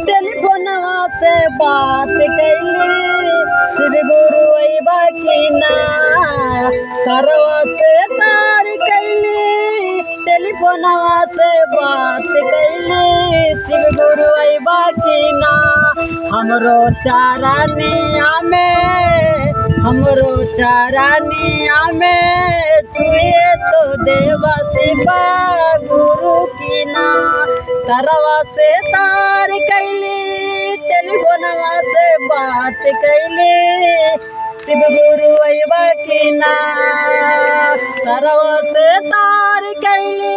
टेलीफोनवा से बात कैली शिव गुरु अइबा की ना करवा से तार कैली टेलीफोनवा से बात कैली शिव गुरु अइबा की ना हमरो चारानिया में छुए तो देवा शिवा गुरु की ना तरवा से तार कैली टेलीफोनवा से बात कैली शिव गुरु अइबा की ना तरवा से तार कैली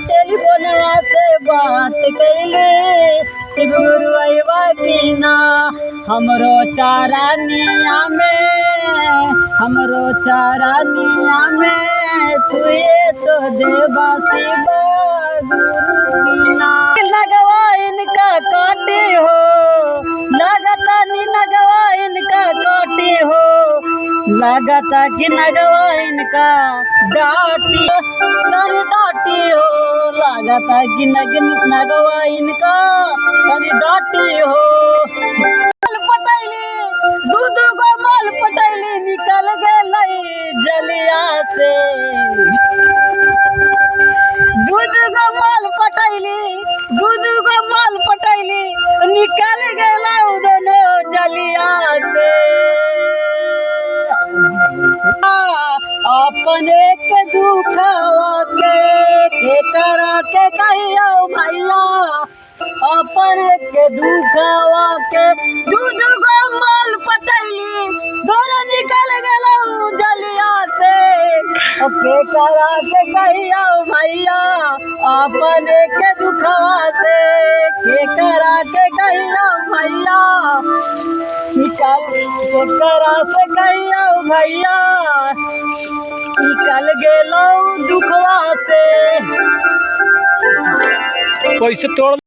टेलीफोनवा से बात कैली शिव गुरु अइबा की ना हमरो चारानिया में छुए तो देवा शिवा गुरु की ना लगवा इनका काटे हो लगता नी नगवा इनका काटे हो लगता कि नगवा इनका डाटी हो लगता कि नगवा इनका डाटी हो पटैली दूध को माल पटैली निकल गई जलिया से दूध को माल पटैली निकल गया दोनों जलिया से अपने के दुखवा के करा के कहियो भैया अपने के दुखवा के दूध को माल पटैली दोनों निकल गया जलिया से के करा के कहियो भैया अपने के दुखवा से के करा के कहियो भैया निकल के करा से कहियो भैया निकल गेलो दुखवा से कैसे तोड़